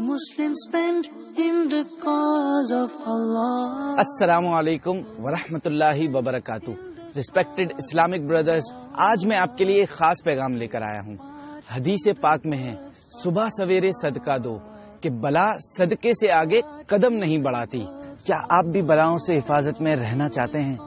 Muslims spend in the cause of Allah. السلام علیکم ورحمۃ اللہ وبرکاتہ. ریسپیکٹڈ اسلامک برادرز، آج میں آپ کے لیے ایک خاص پیغام لے کر آیا ہوں. حدیث پاک میں ہے، صبح سویرے صدقہ دو کہ بلا صدقے سے آگے قدم نہیں بڑھاتی. کیا آپ بھی بلاؤں سے حفاظت میں رہنا چاہتے ہیں؟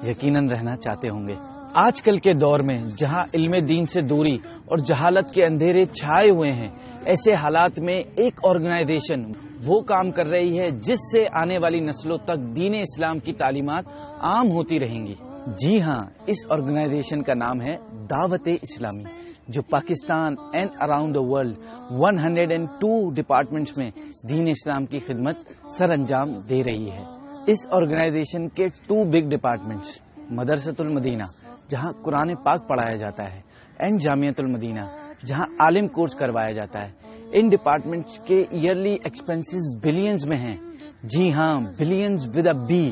یقیناً رہنا چاہتے ہوں گے. آج کل کے دور میں جہاں علم دین سے دوری اور جہالت کے اندھیرے چھائے ہوئے ہیں، ایسے حالات میں ایک آرگنائزیشن وہ کام کر رہی ہے جس سے آنے والی نسلوں تک دین اسلام کی تعلیمات عام ہوتی رہیں گی. جی ہاں، اس آرگنائزیشن کا نام ہے دعوت اسلامی، جو Pakistan and around the world 102 departments میں دین اسلام کی خدمت سر انجام دے رہی ہے. اس آرگنائزیشن کے 2 بگ ڈپارٹمنٹس، مدرسۃ المدینہ جہاں قرآن پاک پڑھایا جاتا ہے، اینڈ جامعۃ المدینہ جہاں عالم کورس کروایا جاتا ہے. ان ڈپارٹمنٹس کے ایئرلی ایکسپنسز بلینز میں ہیں. جی ہاں، بلینز ود اے بی.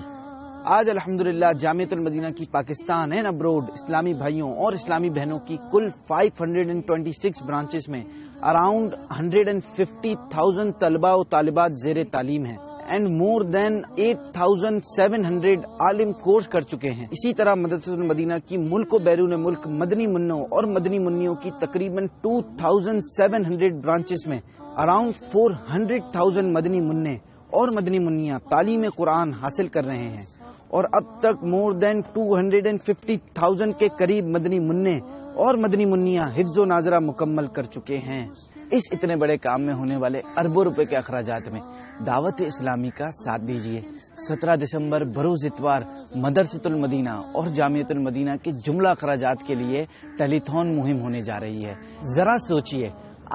آج الحمدللہ جامعۃ المدینہ کی پاکستان اینڈ ابروڈ اسلامی بھائیوں اور اسلامی بہنوں کی کل 526 برانچز میں اراؤنڈ 150,000 طلباء و طالبات زیر تعلیم ہیں and more then 8,700 Alam course کر چکے ہیں. اسی طرح مدرسۃ المدینہ کی ملک و بیرون ملک مدنی منوں اور مدنی منیوں کی تقریباً 2,700 برانچز میں اراؤنڈ 400,000 مدنی منع اور مدنی منیاں تعلیم قرآن حاصل کر رہے ہیں، اور اب تک مور دین 250,000 کے قریب مدنی منع اور مدنی منیاں حفظ و ناظرہ مکمل کر چکے ہیں. اس اتنے بڑے کام میں ہونے والے اربوں روپے کے اخراجات میں دعوت اسلامی کا ساتھ دیجیے. 17 دسمبر بروز اتوار مدرسۃ المدینہ اور جامعۃ المدینہ کے جملہ اخراجات کے لیے ٹیلی تھون مہم ہونے جا رہی ہے. ذرا سوچئے،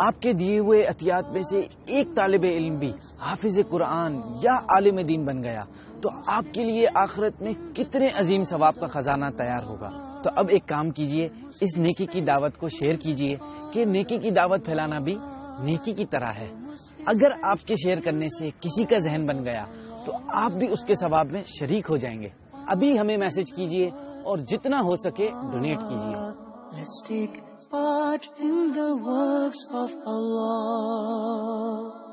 آپ کے دیے ہوئے عطیات میں سے ایک طالب علم بھی حافظ قرآن یا عالم دین بن گیا تو آپ کے لیے آخرت میں کتنے عظیم ثواب کا خزانہ تیار ہوگا. تو اب ایک کام کیجئے، اس نیکی کی دعوت کو شیئر کیجئے کہ نیکی کی دعوت پھیلانا بھی نیکی کی طرح ہے. اگر آپ کے شیئر کرنے سے کسی کا ذہن بن گیا تو آپ بھی اس کے ثواب میں شریک ہو جائیں گے. ابھی ہمیں میسج کیجئے اور جتنا ہو سکے ڈونیٹ کیجئے. Let's take part in the works of Allah.